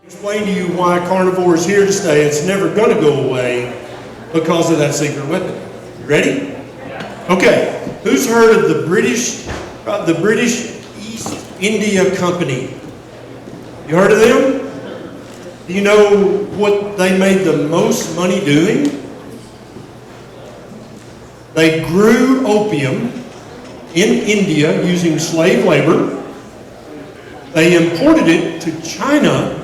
Explain to you why Carnivore is here to stay. It's never going to go away because of that secret weapon. You ready? Okay. Who's heard of the British East India Company? You heard of them? Do you know what they made the most money doing? They grew opium in India using slave labor. They imported it to China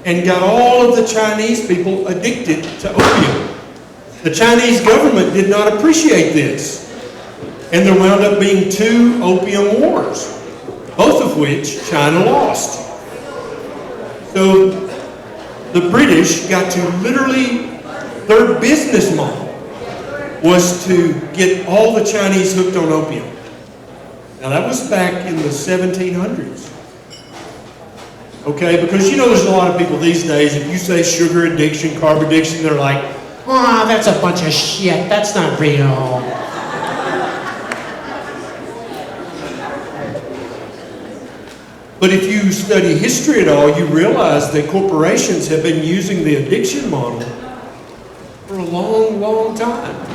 and got all of the Chinese people addicted to opium. The Chinese government did not appreciate this, and there wound up being 2 opium wars, both of which China lost. So the British got to literally, their business model was to get all the Chinese hooked on opium. Now that was back in the 1700s. Okay, because you know there's a lot of people these days, if you say sugar addiction, carb addiction, they're like, oh, that's a bunch of shit, that's not real. But if you study history at all, you realize that corporations have been using the addiction model for a long, long time.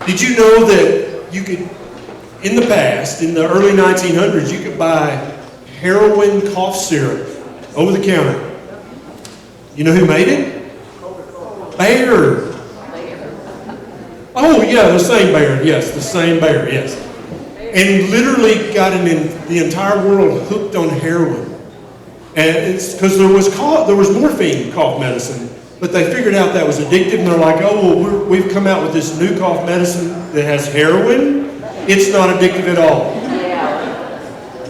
Did you know that you could, in the past, in the early 1900s, you could buy heroin cough syrup over the counter? You know who made it? Bayer. Oh yeah, the same Bayer, yes, the same Bayer, yes. And literally got the entire world hooked on heroin. And it's because there was morphine cough medicine, but they figured out that was addictive, and they're like, oh, well, we've come out with this new cough medicine that has heroin. It's not addictive at all.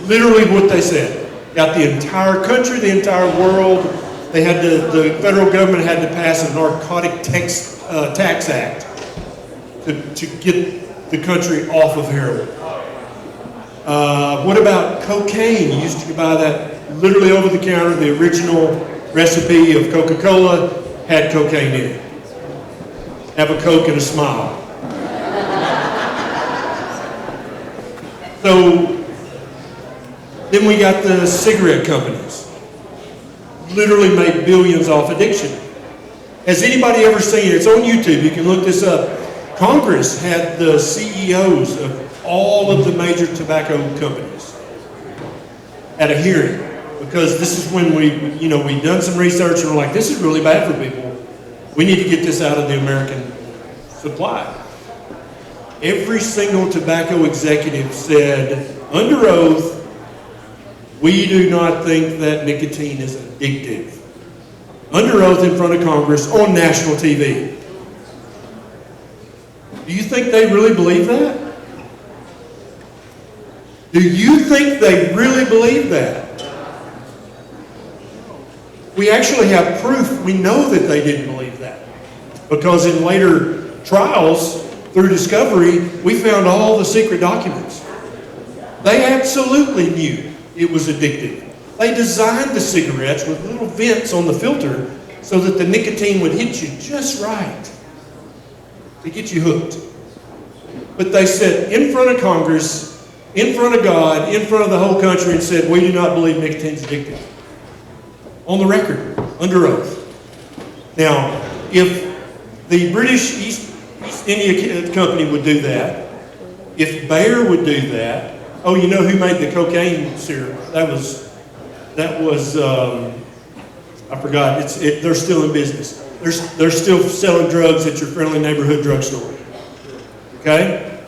Literally what they said. Got the entire country, the entire world. They had the federal government had to pass a narcotic tax act to get the country off of heroin. What about cocaine? You used to buy that literally over the counter. The original recipe of Coca-Cola had cocaine in it. Have a Coke and a smile. So then we got the cigarette companies. Literally made billions off addiction. Has anybody ever seen it? It's on YouTube. You can look this up. Congress had the CEOs of all of the major tobacco companies at a hearing, because this is when we've done some research and we're like, this is really bad for people. We need to get this out of the American supply. Every single tobacco executive said, under oath, we do not think that nicotine is addictive. Under oath in front of Congress on national TV. Do you think they really believe that? Do you think they really believe that? We actually have proof. We know that they didn't believe that. Because in later trials, through discovery, we found all the secret documents. They absolutely knew it was addictive. They designed the cigarettes with little vents on the filter so that the nicotine would hit you just right to get you hooked. But they said in front of Congress, in front of God, in front of the whole country, and said, we do not believe nicotine's addictive. On the record, under oath. Now, if the British East India Company would do that, if Bayer would do that, oh, you know who made the cocaine syrup? That was I forgot. They're still in business. They're still selling drugs at your friendly neighborhood drugstore. Okay?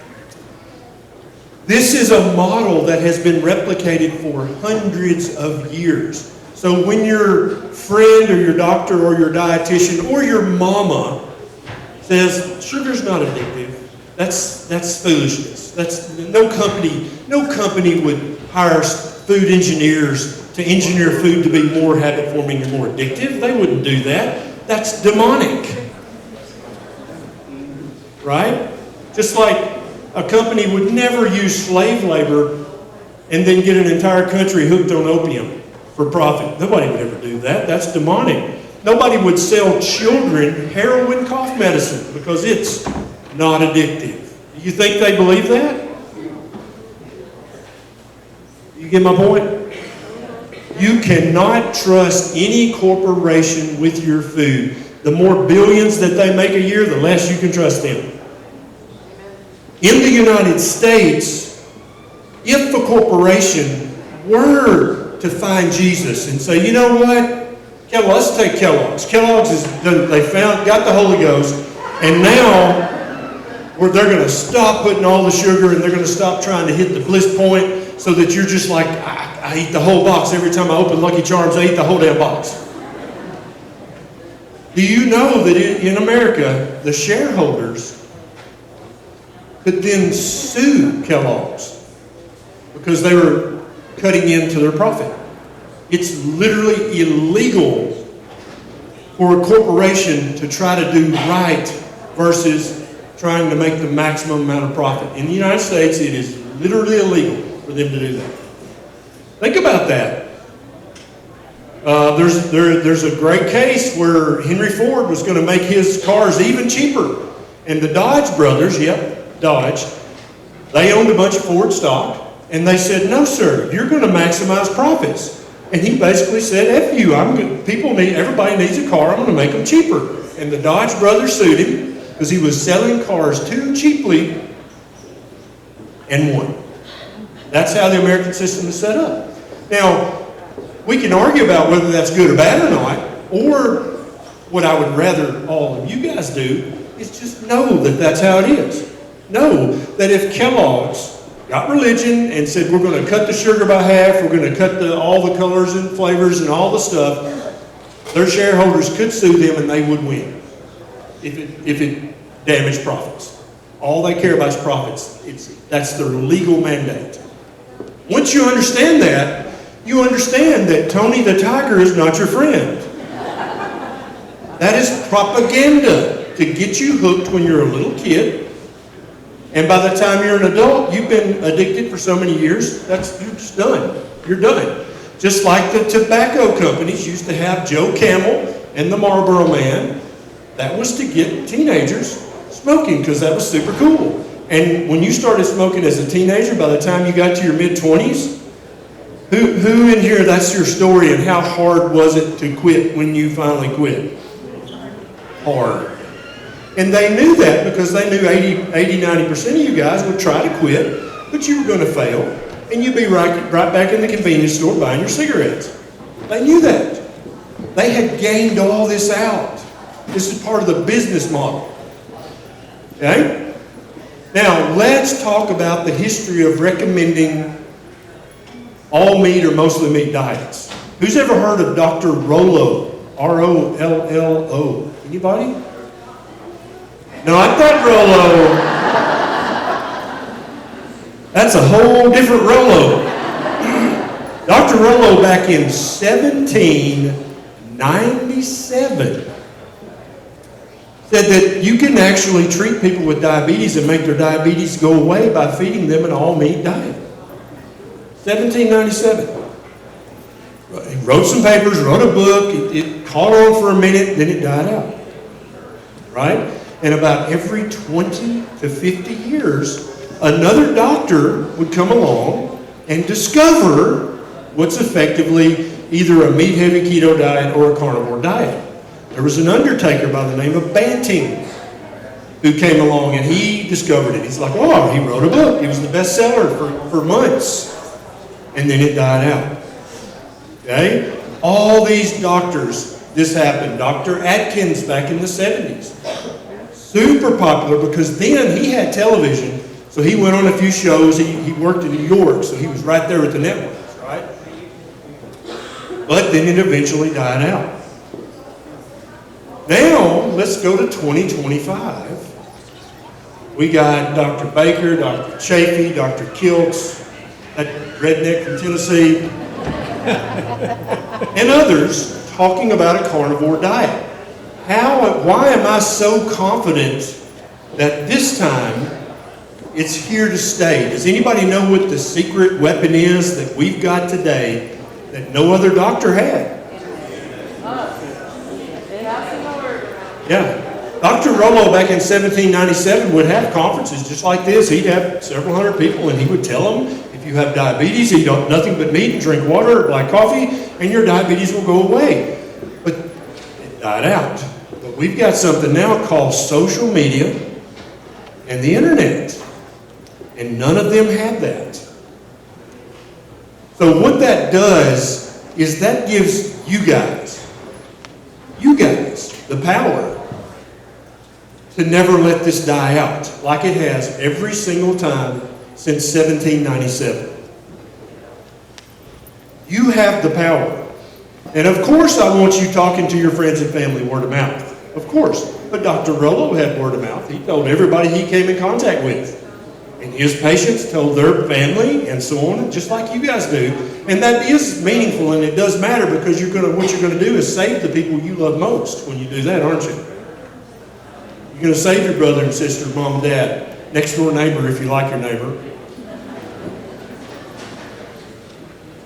This is a model that has been replicated for hundreds of years. So when your friend or your doctor or your dietitian or your mama says sugar's not addictive, that's foolishness. No company would hire food engineers to engineer food to be more habit-forming and more addictive. They wouldn't do that. That's demonic. Right? Just like a company would never use slave labor and then get an entire country hooked on opium for profit. Nobody would ever do that. That's demonic. Nobody would sell children heroin cough medicine because it's not addictive. Do you think they believe that? get my point? You cannot trust any corporation with your food. The more billions that they make a year, the less you can trust them. In the United States, if a corporation were to find Jesus and say, you know what, let's take Kellogg's. Kellogg's got the Holy Ghost, and now they're going to stop putting all the sugar, and they're going to stop trying to hit the bliss point so that you're just like, I eat the whole box. Every time I open Lucky Charms, I eat the whole damn box. Do you know that in America, the shareholders could then sue Kellogg's because they were cutting into their profit? It's literally illegal for a corporation to try to do right versus trying to make the maximum amount of profit. In the United States, it is literally illegal for them to do that. Think about that. There's a great case where Henry Ford was going to make his cars even cheaper. And the Dodge brothers, Dodge, they owned a bunch of Ford stock. And they said, no, sir, you're going to maximize profits. And he basically said, F you, everybody needs a car, I'm going to make them cheaper. And the Dodge brothers sued him because he was selling cars too cheaply and won. That's how the American system is set up. Now, we can argue about whether that's good or bad or not, or what I would rather all of you guys do is just know that that's how it is. Know that if Kellogg's got religion and said we're going to cut the sugar by half, we're going to cut all the colors and flavors and all the stuff, their shareholders could sue them and they would win if it damaged profits. All they care about is profits. That's their legal mandate. Once you understand that, you understand that Tony the Tiger is not your friend. That is propaganda to get you hooked when you're a little kid. And by the time you're an adult, you've been addicted for so many years, you're just done. You're done. Just like the tobacco companies used to have Joe Camel and the Marlboro Man. That was to get teenagers smoking because that was super cool. And when you started smoking as a teenager, by the time you got to your mid-20s, who in here, that's your story, and how hard was it to quit when you finally quit? Hard. And they knew that because they knew 80-90% of you guys would try to quit, but you were going to fail, and you'd be right back in the convenience store buying your cigarettes. They knew that. They had gained all this out. This is part of the business model. Okay? Now, let's talk about the history of recommending all meat or mostly meat diets. Who's ever heard of Dr. Rollo? R-O-L-L-O. Anybody? No, I thought Rollo. That's a whole different Rollo. Dr. Rollo back in 1797 said that you can actually treat people with diabetes and make their diabetes go away by feeding them an all-meat diet. 1797. He wrote some papers, wrote a book, it caught on for a minute, then it died out. Right? And about every 20 to 50 years, another doctor would come along and discover what's effectively either a meat-heavy keto diet or a carnivore diet. There was an undertaker by the name of Banting who came along and he discovered it. He's like, oh, he wrote a book. He was the bestseller for months. And then it died out. Okay? All these doctors, this happened. Dr. Atkins back in the 70s. Super popular because then he had television, so he went on a few shows. He worked in New York, so he was right there with the networks, right? But then it eventually died out. Now, let's go to 2025. We got Dr. Baker, Dr. Chafee, Dr. Kiltz, that redneck from Tennessee, and others talking about a carnivore diet. Why am I so confident that this time it's here to stay? Does anybody know what the secret weapon is that we've got today that no other doctor had? Yeah. Dr. Rollo back in 1797 would have conferences just like this. He'd have several hundred people and he would tell them, if If you have diabetes, eat nothing but meat and drink water or black coffee, and your diabetes will go away. But it died out. But we've got something now called social media and the internet. And none of them had that. So what that does is that gives you guys, the power to never let this die out, like it has every single time since 1797. You have the power. And of course I want you talking to your friends and family word of mouth. Of course. But Dr. Rollo had word of mouth. He told everybody he came in contact with. And his patients told their family and so on, just like you guys do. And that is meaningful, and it does matter, because what you're going to do is save the people you love most when you do that, aren't you? You're going to save your brother and sister, mom and dad, next door neighbor if you like your neighbor.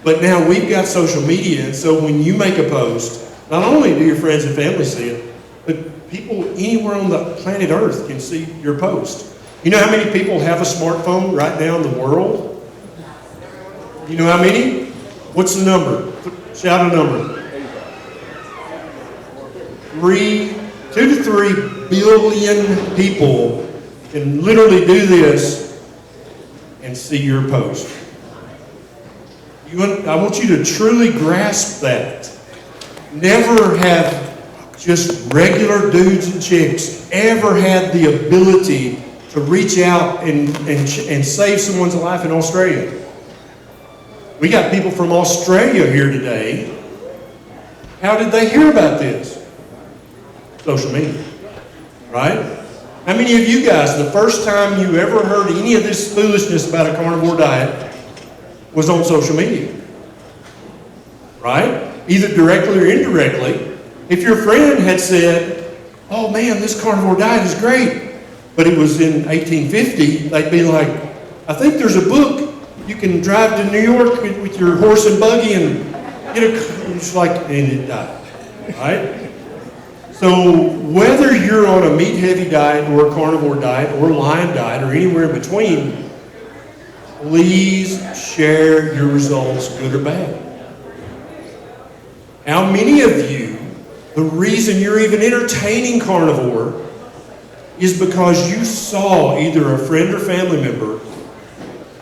But now we've got social media, and so when you make a post, not only do your friends and family see it, but people anywhere on the planet Earth can see your post. You know how many people have a smartphone right now in the world? You know how many? What's the number? Shout a number. 2 to 3 billion people can literally do this and see your post. I want you to truly grasp that. Never have just regular dudes and chicks ever had the ability to reach out and save someone's life in Australia. We got people from Australia here today. How did they hear about this? Social media, right? How many of you guys, the first time you ever heard any of this foolishness about a carnivore diet was on social media? Right? Either directly or indirectly. If your friend had said, oh man, this carnivore diet is great, but it was in 1850, they'd be like, I think there's a book. You can drive to New York with your horse and buggy and get it's like, and it died, right? So whether you're on a meat-heavy diet or a carnivore diet or a lion diet or anywhere in between, please share your results, good or bad. How many of you, the reason you're even entertaining carnivore is because you saw either a friend or family member,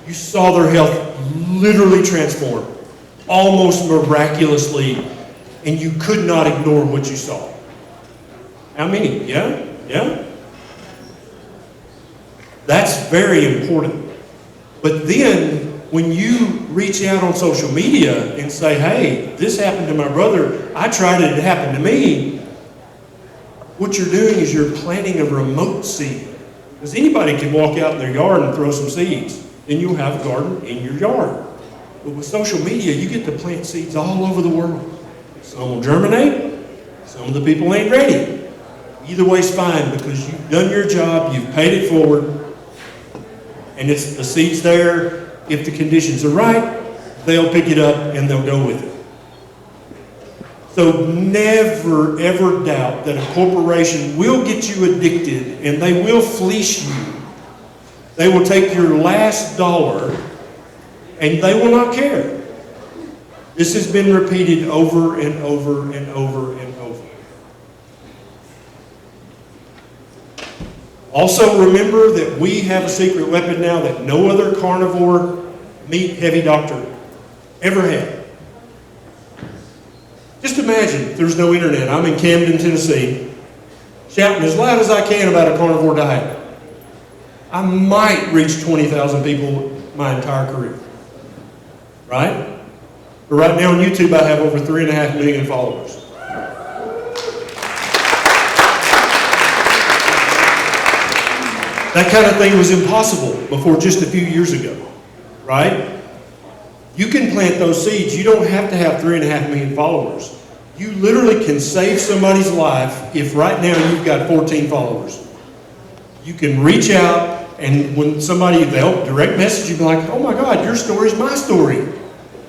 you saw their health literally transform, almost miraculously, and you could not ignore what you saw. How many? Yeah? Yeah? That's very important. But then, when you reach out on social media and say, hey, this happened to my brother, I tried it, it happened to me, what you're doing is you're planting a remote seed. Because anybody can walk out in their yard and throw some seeds. Then you'll have a garden in your yard. But with social media, you get to plant seeds all over the world. Some will germinate, some of the people ain't ready. Either way's fine, because you've done your job, you've paid it forward, and it's the seed's there. If the conditions are right, they'll pick it up and they'll go with it. So never, ever doubt that a corporation will get you addicted and they will fleece you. They will take your last dollar and they will not care. This has been repeated over and over and over and over. Also remember that we have a secret weapon now that no other carnivore meat-heavy doctor ever had. Just imagine if there's no internet. I'm in Camden, Tennessee, shouting as loud as I can about a carnivore diet. I might reach 20,000 people my entire career. Right? But right now on YouTube I have over 3.5 million followers. That kind of thing was impossible before just a few years ago, right? You can plant those seeds. You don't have to have 3.5 million followers. You literally can save somebody's life if right now you've got 14 followers. You can reach out, and when somebody, they'll direct message you, be like, oh my God, your story's my story.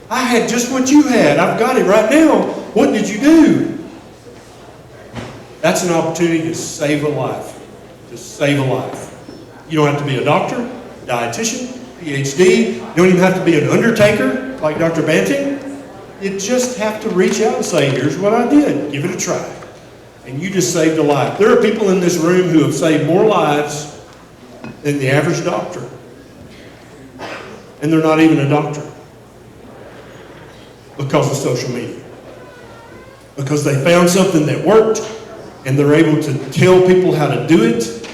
I had just what you had. I've got it right now. What did you do? That's an opportunity to save a life. To save a life. You don't have to be a doctor, dietitian, PhD. You don't even have to be an undertaker like Dr. Banting. You just have to reach out and say, here's what I did. Give it a try. And you just saved a life. There are people in this room who have saved more lives than the average doctor. And they're not even a doctor. Because of social media. Because they found something that worked, and they're able to tell people how to do it.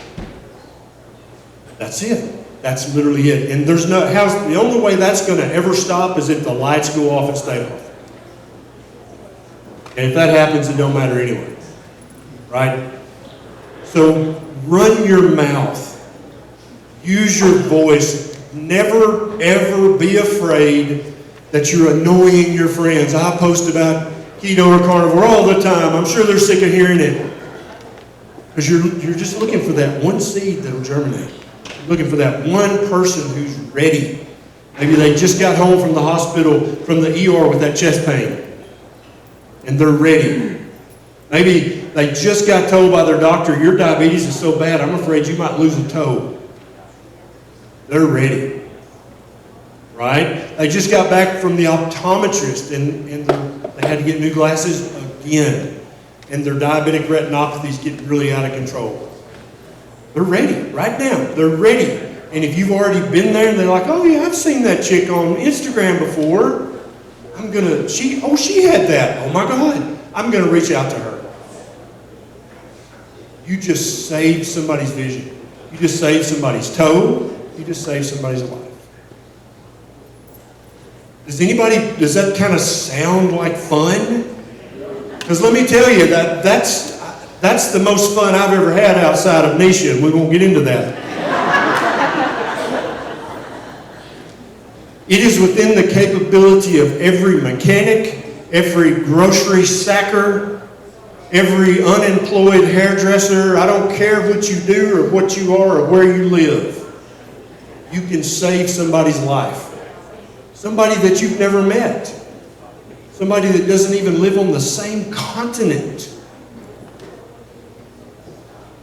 That's it. That's literally it. And there's no, the only way that's going to ever stop is if the lights go off and stay off. And if that happens, it don't matter anyway. Right? So run your mouth. Use your voice. Never, ever be afraid that you're annoying your friends. I post about keto or carnivore all the time. I'm sure they're sick of hearing it. Because you're just looking for that one seed that'll germinate. You're looking for that one person who's ready. Maybe they just got home from the hospital, from the ER with that chest pain. And they're ready. Maybe they just got told by their doctor, your diabetes is so bad, I'm afraid you might lose a toe. They're ready. Right? They just got back from the optometrist and they had to get new glasses again. And their diabetic retinopathy is getting really out of control. They're ready right now. They're ready. And if you've already been there and they're like, oh yeah, I've seen that chick on Instagram before. She had that. Oh my God. I'm going to reach out to her. You just saved somebody's vision. You just saved somebody's toe. You just saved somebody's life. Does that kind of sound like fun? Because let me tell you, that's the most fun I've ever had outside of Nisha, and we won't get into that. It is within the capability of every mechanic, every grocery sacker, every unemployed hairdresser. I don't care what you do or what you are or where you live. You can save somebody's life. Somebody that you've never met. Somebody that doesn't even live on the same continent.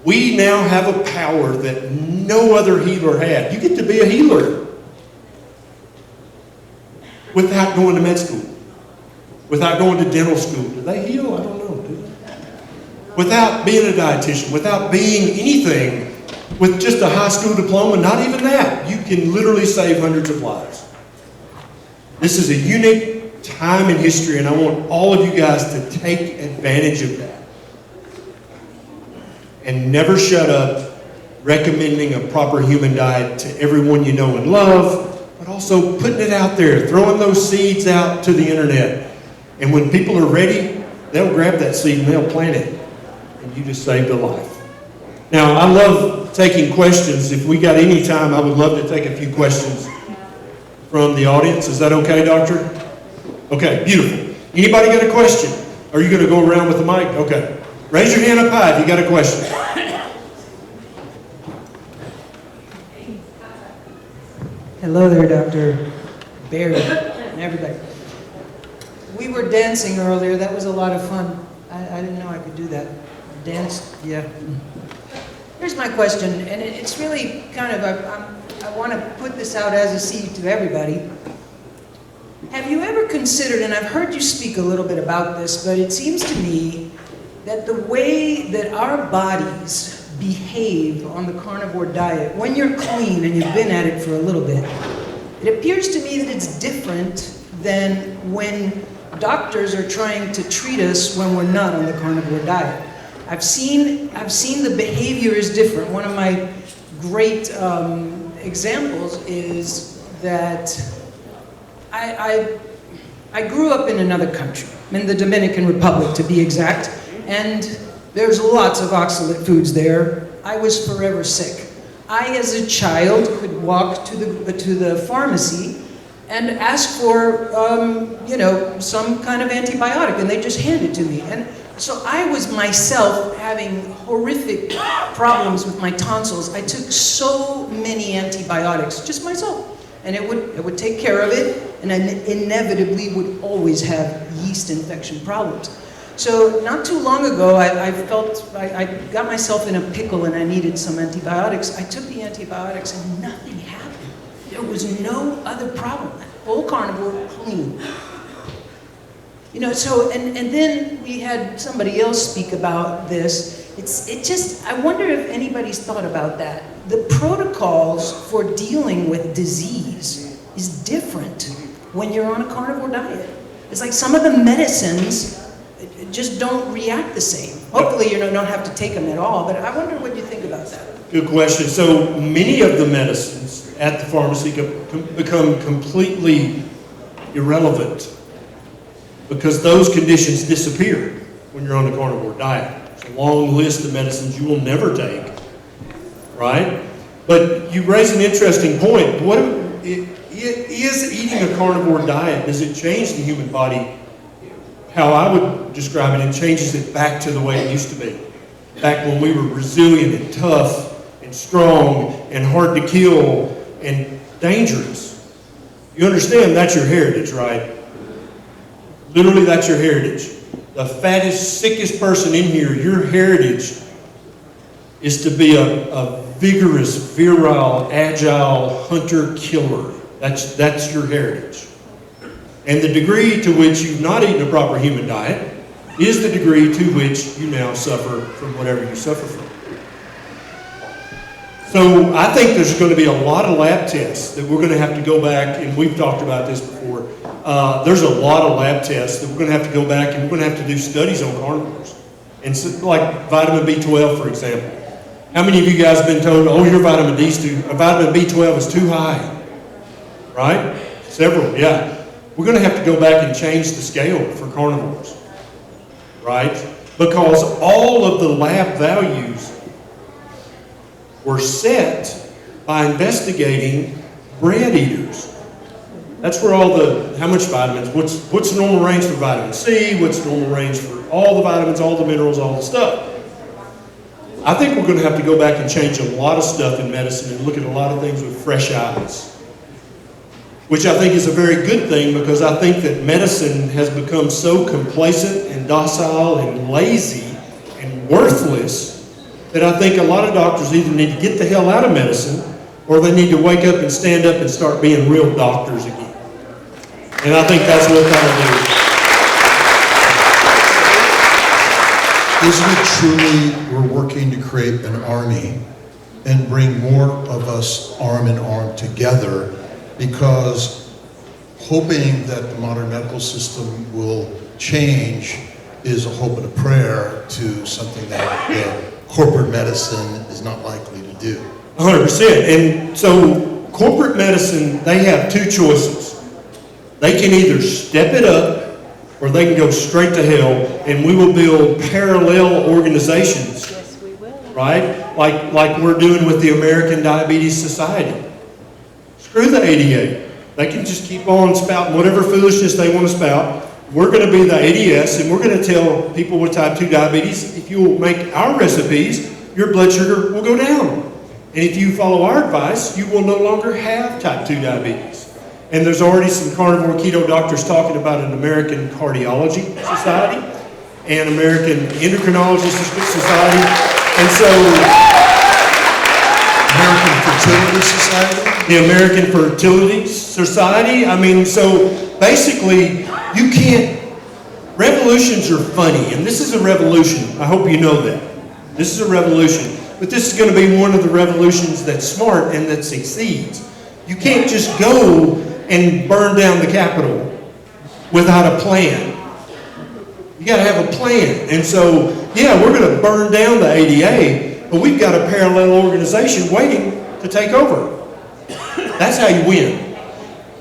We now have a power that no other healer had. You get to be a healer without going to med school, without going to dental school. Do they heal? I don't know. Do they? Without being a dietitian, without being anything, with just a high school diploma, not even that. You can literally save hundreds of lives. This is a unique time in history, and I want all of you guys to take advantage of that. And never shut up recommending a proper human diet to everyone you know and love, but also putting it out there, throwing those seeds out to the internet. And when people are ready, they'll grab that seed and they'll plant it. And you just saved a life. Now, I love taking questions. If we got any time, I would love to take a few questions from the audience. Is that okay, Doctor? Okay, beautiful. Anybody got a question? Are you going to go around with the mic? Okay. Raise your hand up high if you got a question. Hello there, Dr. Barry and everybody. We were dancing earlier. That was a lot of fun. I didn't know I could do that. Dance, yeah. Here's my question, and it's really kind of, I want to put this out as a seed to everybody. Have you ever considered, and I've heard you speak a little bit about this, but it seems to me that the way that our bodies behave on the carnivore diet, when you're clean and you've been at it for a little bit, it appears to me that it's different than when doctors are trying to treat us when we're not on the carnivore diet. I've seen the behavior is different. One of my great examples is that I grew up in another country, in the Dominican Republic to be exact, and there's lots of oxalate foods there. I was forever sick. I, as a child, could walk to the pharmacy and ask for, some kind of antibiotic, and they just hand it to me. And so I was myself having horrific problems with my tonsils. I took so many antibiotics, just myself. And it would take care of it, and I inevitably would always have yeast infection problems. So not too long ago, I got myself in a pickle and I needed some antibiotics. I took the antibiotics and nothing happened. There was no other problem. Full carnivore, clean. You know, so, and then we had somebody else speak about this. I wonder if anybody's thought about that. The protocols for dealing with disease is different when you're on a carnivore diet. It's like some of the medicines just don't react the same. Hopefully you don't have to take them at all, but I wonder what you think about that. Good question. So many of the medicines at the pharmacy become completely irrelevant because those conditions disappear when you're on a carnivore diet. There's a long list of medicines you will never take, right? But you raise an interesting point. What is eating a carnivore diet, does it change the human body? How I would describe it changes it back to the way it used to be. Back when we were resilient and tough and strong and hard to kill and dangerous. You understand that's your heritage, right? Literally, that's your heritage. The fattest, sickest person in here, your heritage is to be a vigorous, virile, agile hunter-killer. That's your heritage. And the degree to which you've not eaten a proper human diet is the degree to which you now suffer from whatever you suffer from. So I think there's going to be a lot of lab tests that we're going to have to go back, and we've talked about this before. There's a lot of lab tests that we're going to have to go back and we're going to have to do studies on carnivores. And so, like vitamin B12, for example. How many of you guys have been told, oh, your vitamin B12 is too high? Right? Several, yeah. We're going to have to go back and change the scale for carnivores. Right? Because all of the lab values were set by investigating bread eaters. That's where all the, how much vitamins, what's the normal range for vitamin C, what's the normal range for all the vitamins, all the minerals, all the stuff. I think we're going to have to go back and change a lot of stuff in medicine and look at a lot of things with fresh eyes. Which I think is a very good thing because I think that medicine has become so complacent and docile and lazy and worthless that I think a lot of doctors either need to get the hell out of medicine or they need to wake up and stand up and start being real doctors again. And I think that's what Isn't it truly we're working to create an army and bring more of us arm in arm together, because hoping that the modern medical system will change is a hope and a prayer to something that corporate medicine is not likely to do. 100%. And so corporate medicine, they have two choices. They can either step it up or they can go straight to hell, and we will build parallel organizations. Yes, we will. Right? Like we're doing with the American Diabetes Society. Screw the ADA. They can just keep on spouting whatever foolishness they want to spout. We're going to be the ADS, and we're going to tell people with type 2 diabetes, if you will make our recipes, your blood sugar will go down. And if you follow our advice, you will no longer have type 2 diabetes. And there's already some carnivore keto doctors talking about an American Cardiology Society and American Endocrinology Society. And so, American Fertility Society? The American Fertility Society. I mean, so basically, you can't, revolutions are funny, and this is a revolution. I hope you know that. This is a revolution. But this is going to be one of the revolutions that's smart and that succeeds. You can't just go and burn down the Capitol without a plan. You got to have a plan. And so, yeah, we're going to burn down the ADA, but we've got a parallel organization waiting to take over. That's how you win.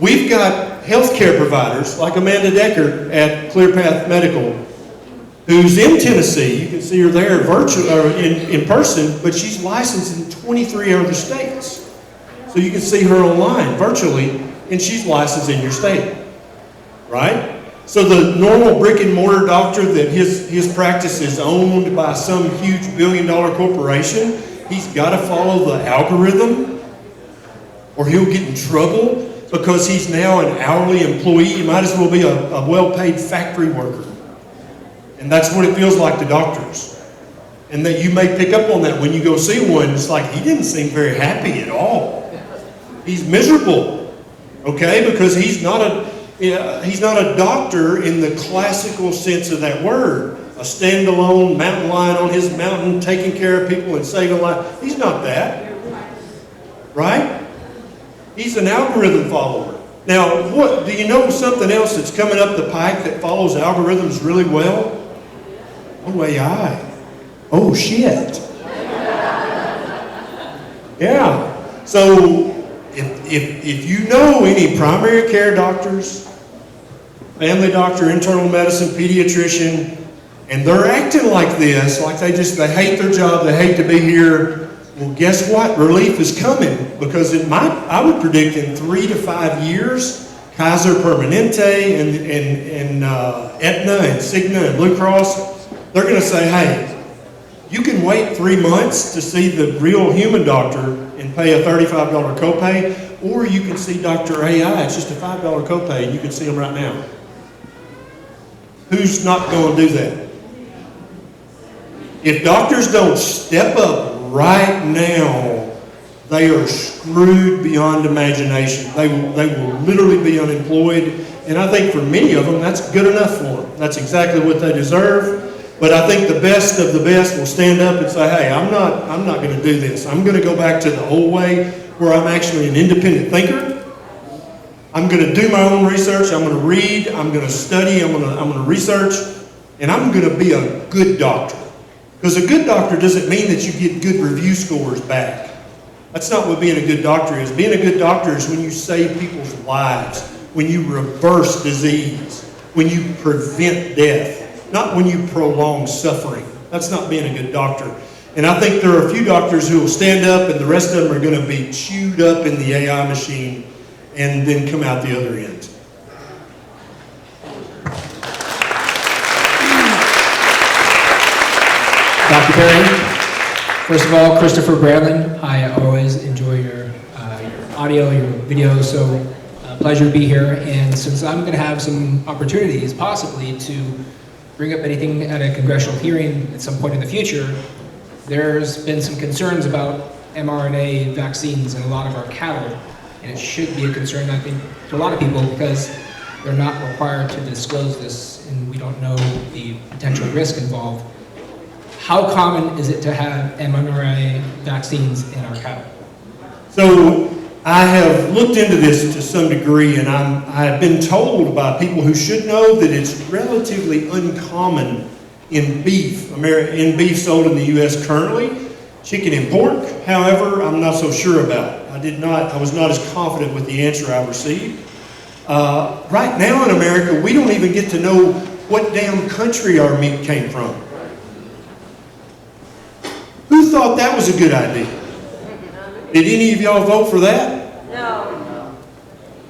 We've got healthcare providers like Amanda Decker at ClearPath Medical, who's in Tennessee. You can see her there virtually or in person, but she's licensed in 23 other states. So you can see her online virtually, and she's licensed in your state, right? So the normal brick and mortar doctor that his practice is owned by some huge billion-dollar corporation, he's got to follow the algorithm or he'll get in trouble because he's now an hourly employee. He might as well be a well-paid factory worker. And that's what it feels like to doctors. And that you may pick up on that when you go see one. It's like, he didn't seem very happy at all. He's miserable, okay, because he's not a doctor in the classical sense of that word. A standalone mountain lion on his mountain, taking care of people and saving lives. He's not that, right? He's an algorithm follower. Now, do you know something else that's coming up the pike that follows algorithms really well? Oh, AI. Oh, shit. Yeah. So, if you know any primary care doctors, family doctor, internal medicine, pediatrician, and they're acting like this, like they hate their job, they hate to be here, well, guess what? Relief is coming, because I would predict in 3 to 5 years, Kaiser Permanente and Aetna and Cigna and Blue Cross, they're going to say, hey, you can wait 3 months to see the real human doctor and pay a $35 copay, or you can see Dr. AI. It's just a $5 copay, and you can see him right now. Who's not going to do that? If doctors don't step up right now, they are screwed beyond imagination. They will literally be unemployed, and I think for many of them, that's good enough for them. That's exactly what they deserve. But I think the best of the best will stand up and say, hey, I'm not going to do this. I'm going to go back to the old way where I'm actually an independent thinker. I'm going to do my own research. I'm going to read. I'm going to study. I'm going to research. And I'm going to be a good doctor. Because a good doctor doesn't mean that you get good review scores back. That's not what being a good doctor is. Being a good doctor is when you save people's lives, when you reverse disease, when you prevent death. Not when you prolong suffering. That's not being a good doctor. And I think there are a few doctors who will stand up and the rest of them are going to be chewed up in the AI machine and then come out the other end. Dr. Perry, first of all, Christopher Bradlin, I always enjoy your audio, your video, so pleasure to be here. And since I'm going to have some opportunities, possibly, to bring up anything at a congressional hearing at some point in the future, there's been some concerns about mRNA vaccines in a lot of our cattle, and it should be a concern, I think, to a lot of people because they're not required to disclose this, and we don't know the potential risk involved. How common is it to have mRNA vaccines in our cattle? So I have looked into this to some degree, and I have been told by people who should know that it's relatively uncommon in beef sold in the U.S. currently. Chicken and pork, however, I'm not so sure about. I was not as confident with the answer I received. Right now in America, we don't even get to know what damn country our meat came from. Who thought that was a good idea? Did any of y'all vote for that? No.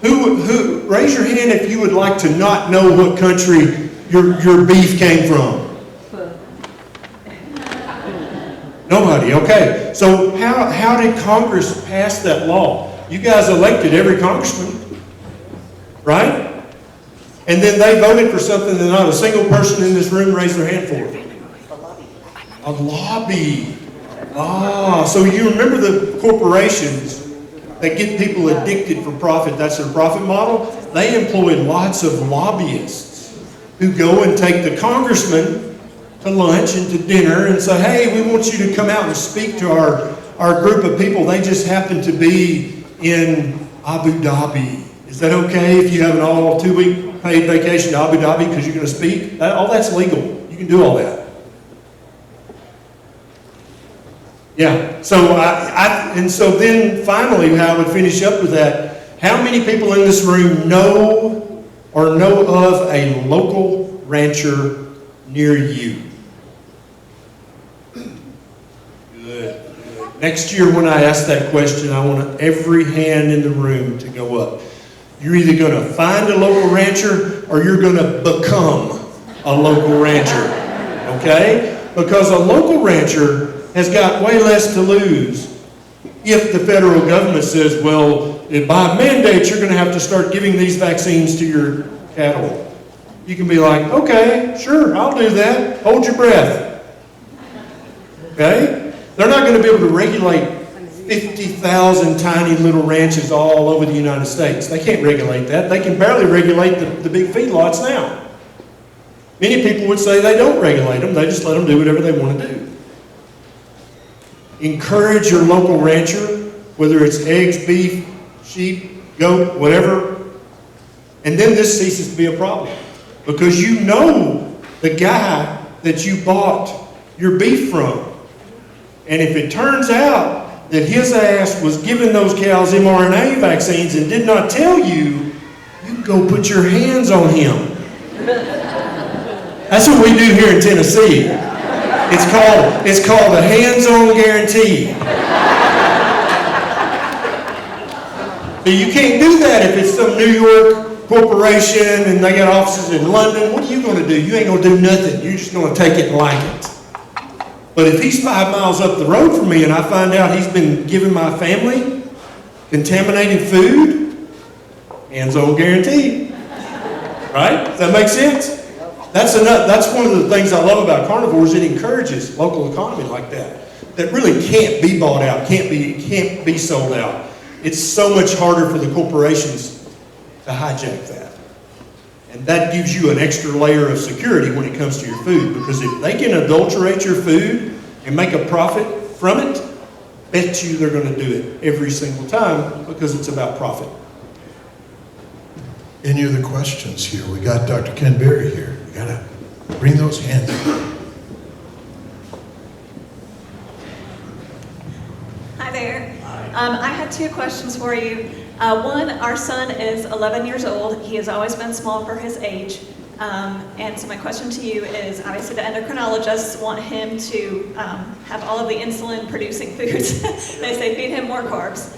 Who? Raise your hand if you would like to not know what country your beef came from. Nobody. Okay. So how did Congress pass that law? You guys elected every congressman, right? And then they voted for something that not a single person in this room raised their hand for. A lobby. So you remember the corporations that get people addicted for profit, that's their profit model? They employ lots of lobbyists who go and take the congressman to lunch and to dinner and say, hey, we want you to come out and speak to our group of people. They just happen to be in Abu Dhabi. Is that okay if you have an all 2-week paid vacation to Abu Dhabi because you're going to speak? All that's legal. You can do all that. Yeah, so and so then finally how I would finish up with that, how many people in this room know of a local rancher near you? Good. Next year when I ask that question, I want every hand in the room to go up. You're either going to find a local rancher or you're going to become a local rancher, okay? Because a local rancher has got way less to lose if the federal government says, well, by mandate, you're going to have to start giving these vaccines to your cattle. You can be like, okay, sure, I'll do that. Hold your breath. Okay? They're not going to be able to regulate 50,000 tiny little ranches all over the United States. They can't regulate that. They can barely regulate the big feedlots now. Many people would say they don't regulate them. They just let them do whatever they want to do. Encourage your local rancher, whether it's eggs, beef, sheep, goat, whatever. And then this ceases to be a problem. Because you know the guy that you bought your beef from. And if it turns out that his ass was giving those cows mRNA vaccines and did not tell you, you go put your hands on him. That's what we do here in Tennessee. It's called a hands-on guarantee. But you can't do that if it's some New York corporation and they got offices in London. What are you going to do? You ain't going to do nothing. You're just going to take it and like it. But if he's 5 miles up the road from me and I find out he's been giving my family contaminated food, hands-on guarantee. Right? Does that make sense? That's one of the things I love about Carnivore is it encourages local economy like that. That really can't be bought out, can't be sold out. It's so much harder for the corporations to hijack that. And that gives you an extra layer of security when it comes to your food, because if they can adulterate your food and make a profit from it, bet you they're going to do it every single time because it's about profit. Any other questions here? We got Dr. Ken Berry here. We got to bring those hands up. Hi there. I had 2 questions for you. One, our son is 11 years old. He has always been small for his age. And so my question to you is, obviously the endocrinologists want him to have all of the insulin-producing foods. They say feed him more carbs.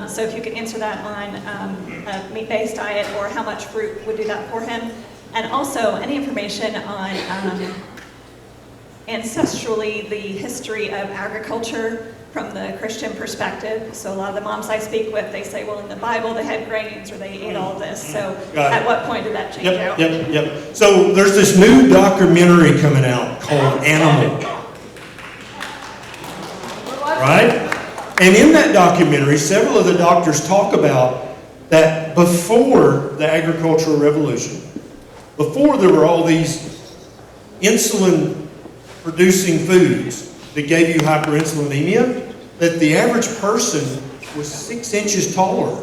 So if you could answer that on a meat-based diet or how much fruit would do that for him. And also any information on ancestrally the history of agriculture from the Christian perspective. So a lot of the moms I speak with, they say, well, in the Bible they had grains or they ate all this. So at what point did that change out? Yep. So there's this new documentary coming out called Animal. Right? And in that documentary, several of the doctors talk about that before the agricultural revolution, before there were all these insulin-producing foods that gave you hyperinsulinemia, that the average person was 6 inches taller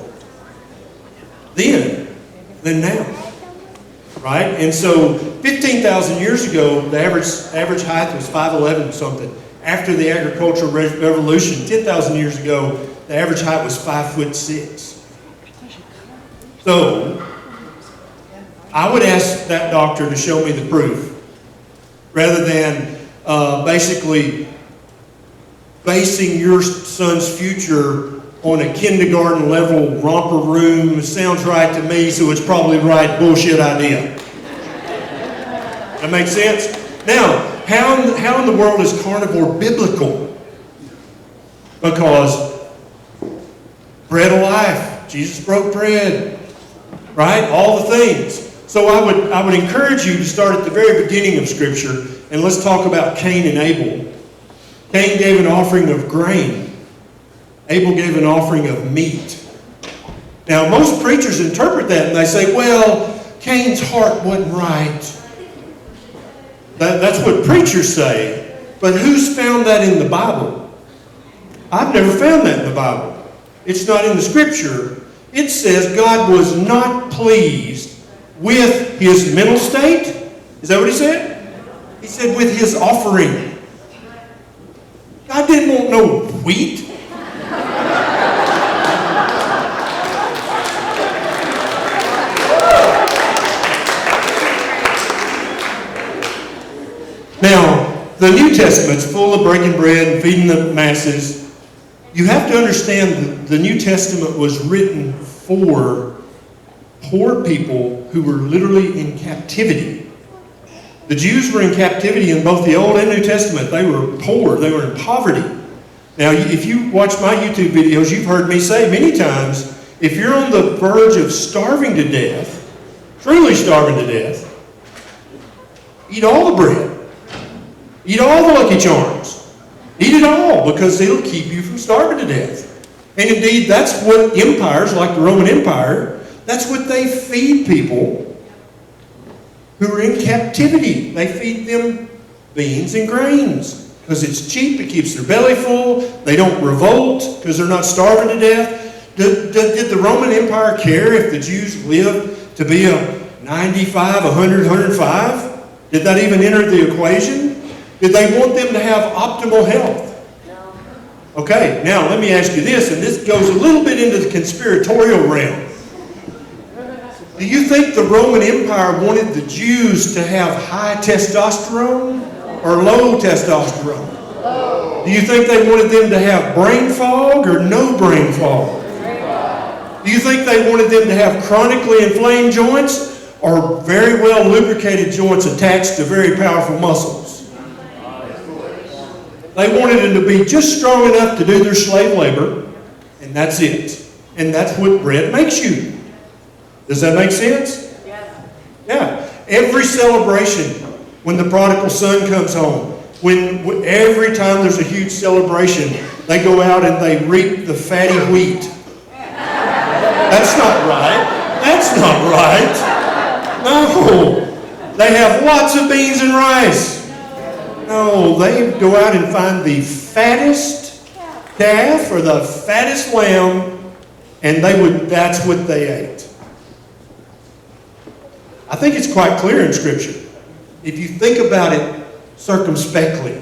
then than now, right? And so 15,000 years ago, the average height was 5'11" something. After the agricultural revolution, 10,000 years ago, the average height was 5'6". So I would ask that doctor to show me the proof, rather than basically basing your son's future on a kindergarten level romper room. Sounds right to me, so it's probably right bullshit idea. That makes sense? Now, how in the world is carnivore biblical? Because bread of life, Jesus broke bread, right? All the things. So I would encourage you to start at the very beginning of Scripture, and let's talk about Cain and Abel. Cain gave an offering of grain. Abel gave an offering of meat. Now, most preachers interpret that and they say, well, Cain's heart wasn't right. That's what preachers say. But who's found that in the Bible? I've never found that in the Bible. It's not in the Scripture. It says God was not pleased with his mental state. Is that what he said? He said with his offering. God didn't want no wheat. Now, the New Testament's full of breaking bread and feeding the masses. You have to understand that the New Testament was written for poor people who were literally in captivity. The Jews were in captivity in both the Old and New Testament. They were poor. They were in poverty. Now, if you watch my YouTube videos, you've heard me say many times, if you're on the verge of starving to death, truly starving to death, eat all the bread. Eat all the Lucky Charms. Eat it all, because it'll keep you from starving to death. And indeed, that's what empires, like the Roman Empire, that's what they feed people who are in captivity. They feed them beans and grains, because it's cheap, it keeps their belly full, they don't revolt, because they're not starving to death. Did the Roman Empire care if the Jews lived to be a 95, 100, 105? Did that even enter the equation? Did they want them to have optimal health? No. Okay, now let me ask you this, and this goes a little bit into the conspiratorial realm. Do you think the Roman Empire wanted the Jews to have high testosterone or low testosterone? Low. Do you think they wanted them to have brain fog or no brain fog? Do you think they wanted them to have chronically inflamed joints or very well lubricated joints attached to very powerful muscles? They wanted them to be just strong enough to do their slave labor, and that's it. And that's what bread makes you. Does that make sense? Yes. Yeah. Every celebration, when the prodigal son comes home, when every time there's a huge celebration, they go out and they reap the fatty wheat. That's not right. That's not right. No. They have lots of beans and rice. No, they go out and find the fattest calf or the fattest lamb, and that's what they ate. I think it's quite clear in Scripture. If you think about it circumspectly,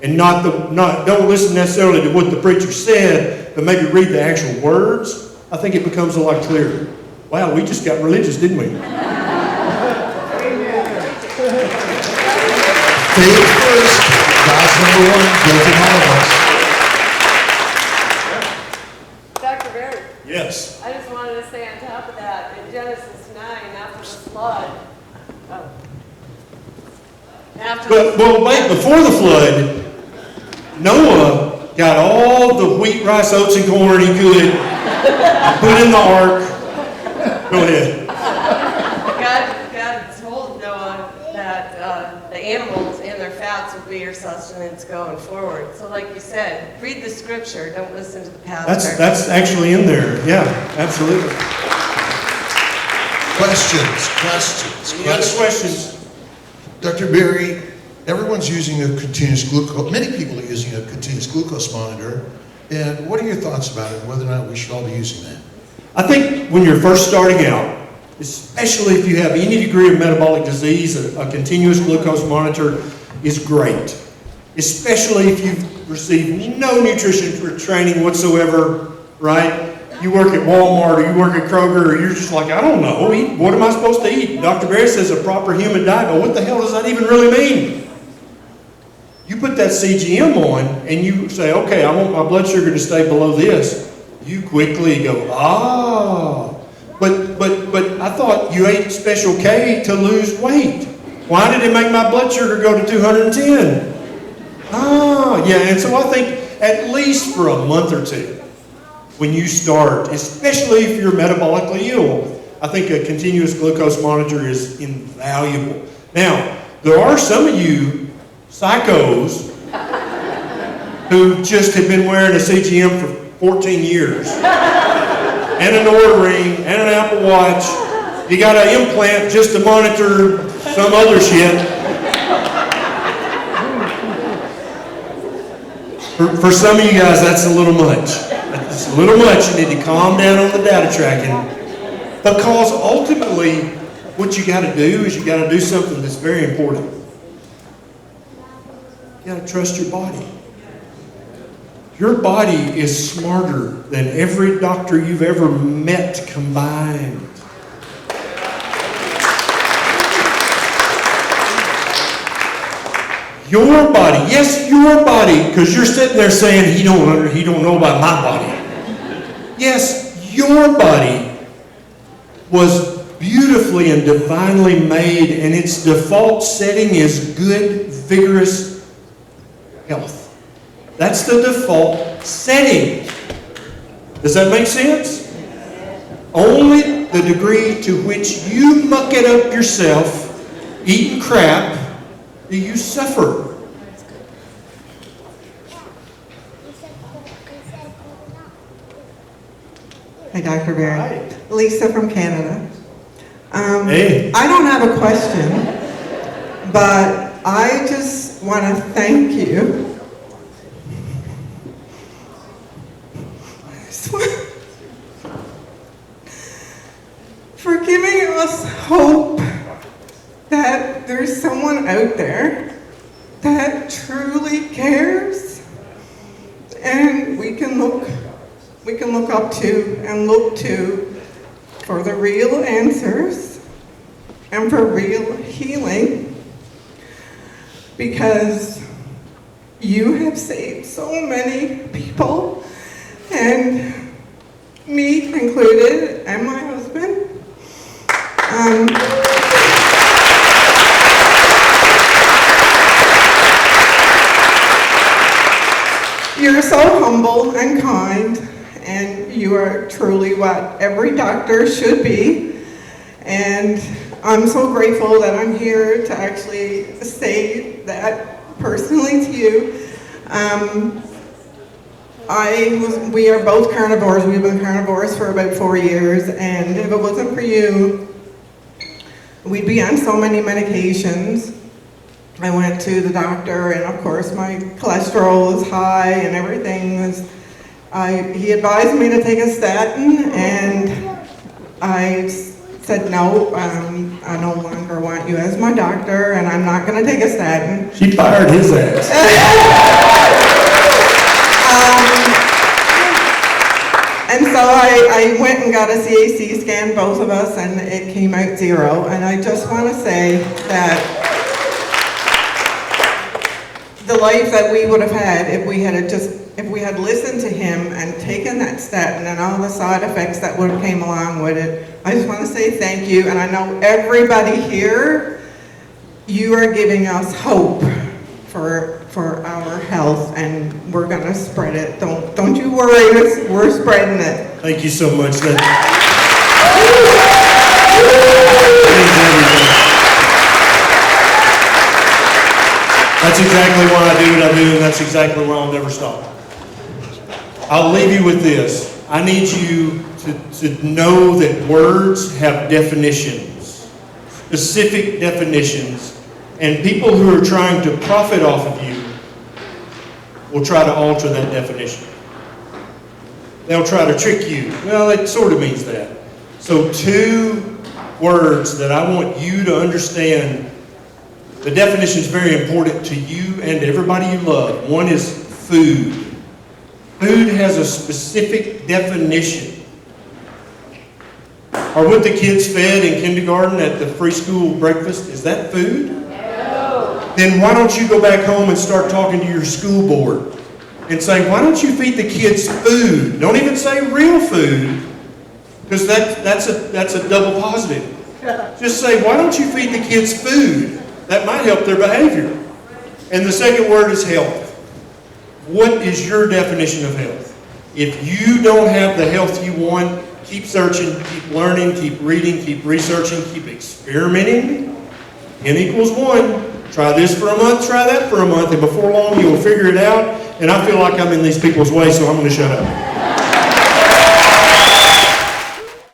and don't listen necessarily to what the preacher said, but maybe read the actual words, I think it becomes a lot clearer. Wow, we just got religious, didn't we? Faith first, God's number one, built in all of us. Dr. Barry, Yes. I just wanted to say on top of that, in Genesis 9, after the flood, Wait, before the flood, Noah got all the wheat, rice, oats, and corn he could, put in the ark. Go ahead. God told Noah that the animals and their fats would be your sustenance going forward. So like you said, read the scripture, don't listen to the pastor. That's actually in there. Yeah, absolutely. Questions. Any other questions? Dr. Berry, everyone's using a continuous glucose, many people are using a continuous glucose monitor, and what are your thoughts about it, whether or not we should all be using that? I think when you're first starting out, especially if you have any degree of metabolic disease, a continuous glucose monitor is great. Especially if you've received no nutrition training whatsoever, right? You work at Walmart or you work at Kroger or you're just like, I don't know, what am I supposed to eat? Dr. Barry says a proper human diet, but what the hell does that even really mean? You put that CGM on and you say, okay, I want my blood sugar to stay below this. You quickly go, but I thought you ate Special K to lose weight. Why did it make my blood sugar go to 210? Yeah, and so I think at least for a month or two, when you start, especially if you're metabolically ill, I think a continuous glucose monitor is invaluable. Now, there are some of you psychos who just have been wearing a CGM for 14 years, and an Oura ring, and an Apple Watch. You got an implant just to monitor some other shit. For some of you guys, that's a little much. It's a little much. You need to calm down on the data tracking. Because ultimately, what you got to do is you got to do something that's very important. You got to trust your body. Your body is smarter than every doctor you've ever met combined. Your body, yes, your body, because you're sitting there saying he don't know about my body. Yes, your body was beautifully and divinely made, and its default setting is good, vigorous health. That's the default setting. Does that make sense? Only the degree to which you muck it up yourself, eating crap, do you suffer. Hi, Dr. Barry. Hi. Lisa from Canada. Hey. I don't have a question, but I just want to thank you. For giving us hope that there's someone out there that truly cares, and we can look up to and look to for the real answers and for real healing, because you have saved so many people, and me included, and my husband. You're so humble and kind, and you are truly what every doctor should be. And I'm so grateful that I'm here to actually say that personally to you. We are both carnivores. We've been carnivores for about 4 years, and if it wasn't for you, we'd be on so many medications. I went to the doctor, and of course my cholesterol was high and everything was, he advised me to take a statin, and I said, no, I no longer want you as my doctor, and I'm not going to take a statin. She fired his ass. And so I went and got a CAC scan, both of us, and it came out 0. And I just want to say that the life that we would have had if we had listened to him and taken that statin and all the side effects that would have came along with it, I just want to say thank you. And I know everybody here, you are giving us hope for our health, and we're going to spread it. Don't you worry, we're spreading it. Thank you so much. That's exactly why I do what I do, and that's exactly why I'll never stop. I'll leave you with this. I need you to know that words have definitions, specific definitions, and people who are trying to profit off of you will try to alter that definition. They'll try to trick you. Well, it sort of means that. So 2 words that I want you to understand. The definition is very important to you and to everybody you love. One is food. Food has a specific definition. Are what the kids fed in kindergarten at the free school breakfast, is that food? No. Then why don't you go back home and start talking to your school board and say, why don't you feed the kids food? Don't even say real food, because that's a double positive. Just say, why don't you feed the kids food? That might help their behavior. And the second word is health. What is your definition of health? If you don't have the health you want, keep searching, keep learning, keep reading, keep researching, keep experimenting. N=1. Try this for a month, try that for a month, and before long you'll figure it out. And I feel like I'm in these people's way, so I'm going to shut up.